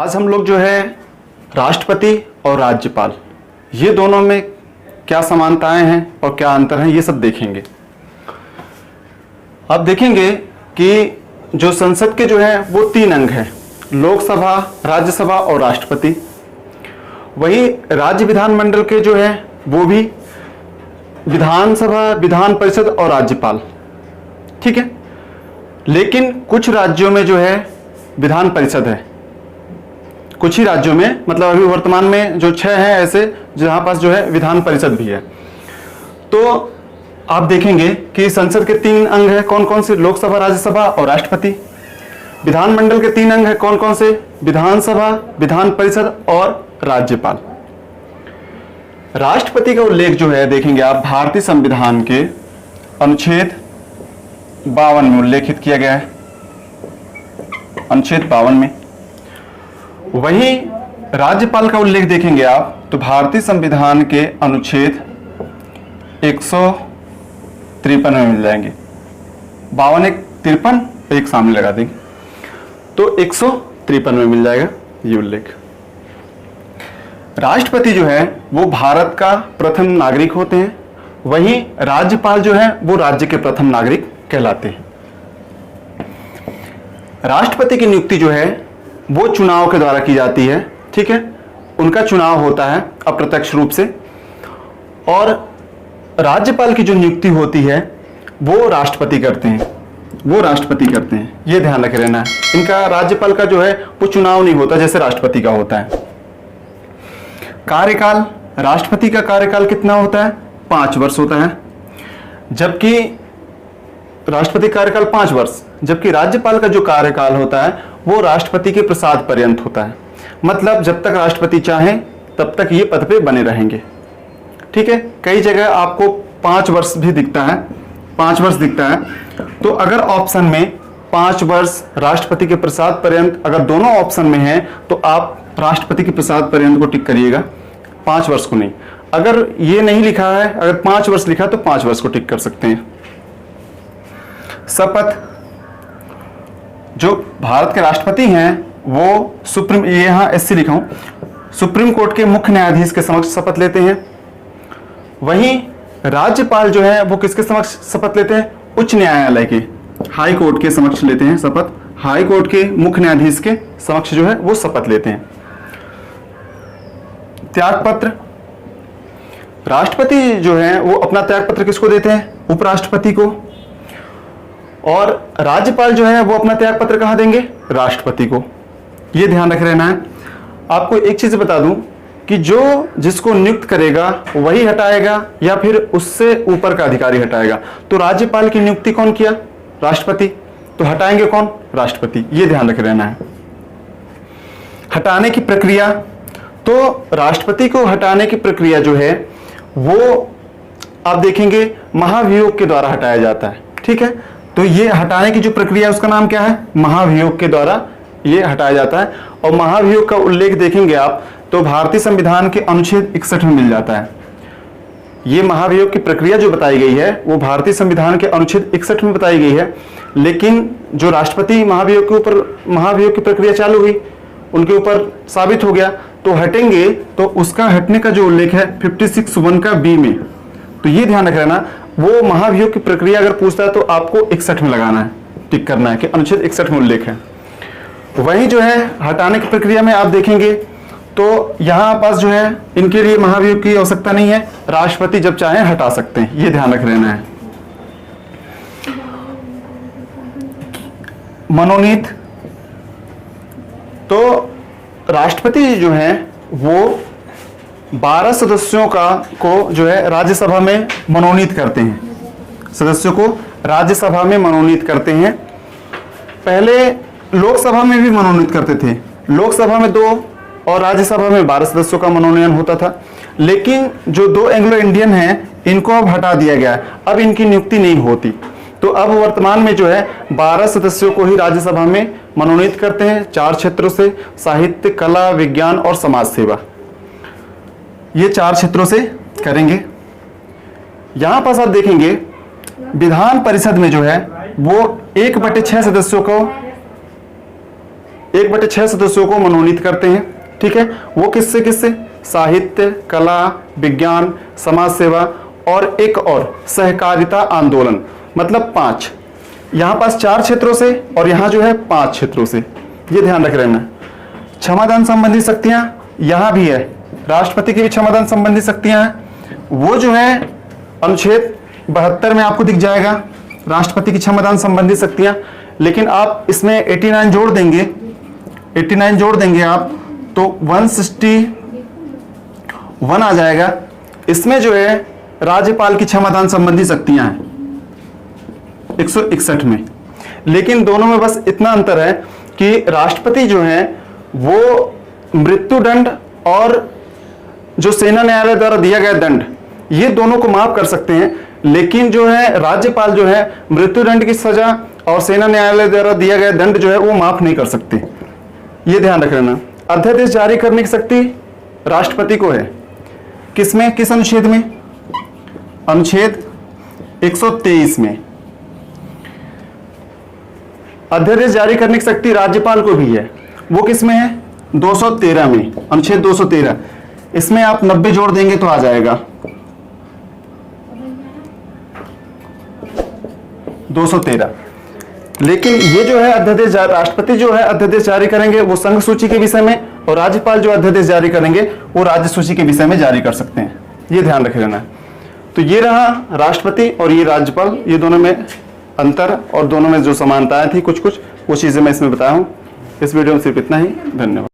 आज हम लोग जो है राष्ट्रपति और राज्यपाल ये दोनों में क्या समानताएं हैं और क्या अंतर हैं ये सब देखेंगे। अब देखेंगे कि जो संसद के जो है वो 3 अंग हैं, लोकसभा, राज्यसभा और राष्ट्रपति। वही राज्य विधानमंडल के जो है वो भी विधानसभा, विधान परिषद और राज्यपाल, ठीक है। लेकिन कुछ राज्यों में जो है विधान परिषद है, कुछ ही राज्यों में, मतलब अभी वर्तमान में जो 6 हैं ऐसे जहां पास जो है विधान परिषद भी है। तो आप देखेंगे कि संसद के 3 अंग हैं, कौन कौन से? लोकसभा, राज्यसभा और राष्ट्रपति। विधानमंडल के 3 अंग हैं, कौन कौन से? विधानसभा, विधान परिषद और राज्यपाल। राष्ट्रपति का उल्लेख जो है देखेंगे आप भारतीय संविधान के अनुच्छेद 52 में उल्लेखित किया गया है, अनुच्छेद 52 में। वहीं राज्यपाल का उल्लेख देखेंगे आप तो भारतीय संविधान के अनुच्छेद 153 में मिल जाएंगे। 52 एक 53 एक सामने लगा देंगे तो 153 में मिल जाएगा ये उल्लेख। राष्ट्रपति जो है वो भारत का प्रथम नागरिक होते हैं, वहीं राज्यपाल जो है वो राज्य के प्रथम नागरिक कहलाते हैं। राष्ट्रपति की नियुक्ति जो है वो चुनाव के द्वारा की जाती है, ठीक है। उनका चुनाव होता है अप्रत्यक्ष रूप से। और राज्यपाल की जो नियुक्ति होती है वो राष्ट्रपति करते हैं, वो राष्ट्रपति करते हैं, ये ध्यान रखे रहना है। इनका राज्यपाल का जो है वो चुनाव नहीं होता जैसे राष्ट्रपति का होता है। कार्यकाल, राष्ट्रपति का कार्यकाल कितना होता है? 5 वर्ष होता है, जबकि राष्ट्रपति कार्यकाल 5 वर्ष, जबकि राज्यपाल का जो कार्यकाल होता है वो राष्ट्रपति के प्रसाद पर्यंत होता है। मतलब जब तक राष्ट्रपति चाहें तब तक ये पद पे बने रहेंगे, ठीक है। कई जगह आपको 5 वर्ष भी दिखता है, 5 वर्ष दिखता है। तो अगर ऑप्शन में 5 वर्ष, राष्ट्रपति के प्रसाद पर्यंत, अगर दोनों ऑप्शन में है तो आप राष्ट्रपति के प्रसाद पर्यंत को टिक करिएगा, 5 वर्ष को नहीं। अगर ये नहीं लिखा है, अगर 5 वर्ष लिखा तो 5 वर्ष को टिक कर सकते हैं। शपथ, जो भारत के राष्ट्रपति हैं वो सुप्रीम, ये यहाँ एससी लिखा हूं, सुप्रीम कोर्ट के मुख्य न्यायाधीश के समक्ष शपथ लेते हैं। वहीं राज्यपाल जो है वो किसके समक्ष शपथ लेते हैं? उच्च न्यायालय के, हाई कोर्ट के समक्ष लेते हैं शपथ। हाई कोर्ट के मुख्य न्यायाधीश के समक्ष जो है वो शपथ लेते हैं। त्यागपत्र, राष्ट्रपति जो है वो अपना त्यागपत्र किसको देते हैं? उपराष्ट्रपति को। और राज्यपाल जो है वो अपना त्यागपत्र कहां देंगे? राष्ट्रपति को। ये ध्यान रख रहना है। आपको एक चीज बता दूं कि जो जिसको नियुक्त करेगा वही हटाएगा या फिर उससे ऊपर का अधिकारी हटाएगा। तो राज्यपाल की नियुक्ति कौन किया? राष्ट्रपति। तो हटाएंगे कौन? राष्ट्रपति। ये ध्यान रख रहना है। हटाने की प्रक्रिया, तो राष्ट्रपति को हटाने की प्रक्रिया जो है वो आप देखेंगे महाभियोग के द्वारा हटाया जाता है, ठीक है। तो ये हटाने की जो प्रक्रिया है उसका नाम क्या है? महाभियोग के द्वारा ये हटाया जाता है। और महाभियोग का उल्लेख देखेंगे आप तो भारतीय संविधान के अनुच्छेद 61 में मिल जाता है। ये महाभियोग की प्रक्रिया जो बताई गई है वो भारतीय संविधान के अनुच्छेद 61 में बताई गई है। लेकिन जो राष्ट्रपति महाभियोग के ऊपर महाभियोग की प्रक्रिया चालू हुई, उनके ऊपर साबित हो गया तो हटेंगे, तो उसका हटने का जो उल्लेख है 56(1) का बी में। तो ये ध्यान रख लेना, वो महाभियोग की प्रक्रिया अगर पूछता है तो आपको 61 में लगाना है, टिक करना है कि अनुच्छेद 61 में उल्लेख है। वहीं जो है हटाने की प्रक्रिया में आप देखेंगे तो यहां पास जो है इनके लिए महाभियोग की आवश्यकता नहीं है, राष्ट्रपति जब चाहे हटा सकते हैं, ये ध्यान रख लेना है। मनोनीत, तो राष्ट्रपति जो है वो 12 सदस्यों को जो है राज्यसभा में मनोनीत करते हैं, सदस्यों को राज्यसभा में मनोनीत करते हैं। पहले लोकसभा में भी मनोनीत करते थे, लोकसभा में 2 और राज्यसभा में 12 सदस्यों का मनोनयन होता था। लेकिन जो 2 एंग्लो इंडियन हैं इनको अब हटा दिया गया है, अब इनकी नियुक्ति नहीं होती। तो अब वर्तमान में जो है 12 सदस्यों को ही राज्यसभा में मनोनीत करते हैं, 4 क्षेत्रों से, साहित्य, कला, विज्ञान और समाज सेवा, ये 4 क्षेत्रों से करेंगे। यहां पास आप देखेंगे विधान परिषद में जो है वो 1/6 सदस्यों को 1/6 सदस्यों को मनोनीत करते हैं। ठीक है, वो किससे किससे? साहित्य, कला, विज्ञान, समाज सेवा और एक और सहकारिता आंदोलन, मतलब 5। यहां पास 4 क्षेत्रों से और यहां जो है 5 क्षेत्रों से, ये ध्यान रख रहना। क्षमादान संबंधी शक्तियां यहां भी है, राष्ट्रपति की भी क्षमादान संबंधी शक्तियां हैं, वो जो है अनुच्छेद 72 में आपको दिख जाएगा, राष्ट्रपति की क्षमादान संबंधी शक्तियां। लेकिन आप इसमें 89 जोड़ देंगे, 89 जोड़ देंगे आप, तो 161 आ जाएगा। इसमें जो है राज्यपाल की क्षमादान संबंधी शक्तियां हैं 161 में। लेकिन दोनों में बस इतना अंतर है कि राष्ट्रपति जो है वो मृत्युदंड और जो सेना न्यायालय द्वारा दिया गया दंड, ये दोनों को माफ कर सकते हैं। लेकिन जो है राज्यपाल जो है मृत्युदंड की सजा और सेना न्यायालय द्वारा दिया गया दंड जो है वो माफ नहीं कर सकते, ये ध्यान रख लेना। अध्यादेश जारी करने की शक्ति राष्ट्रपति को है, किसमें, किस अनुच्छेद में? अनुच्छेद 123 में। अध्यादेश जारी करने की शक्ति राज्यपाल को भी है, वो किसमें है? 213 में, अनुच्छेद 213। इसमें आप 90 जोड़ देंगे तो आ जाएगा 213। लेकिन ये जो है अध्यादेश, राष्ट्रपति जो है अध्यादेश जारी करेंगे वो संघ सूची के विषय में, और राज्यपाल जो अध्यादेश जारी करेंगे वो राज्य सूची के विषय में जारी कर सकते हैं, ये ध्यान रखे रहना है। तो ये रहा राष्ट्रपति और ये राज्यपाल, ये दोनों में अंतर और दोनों में जो समानताएं थी कुछ कुछ, वो चीजें मैं इसमें बताया हूं। इस वीडियो में सिर्फ इतना ही, धन्यवाद।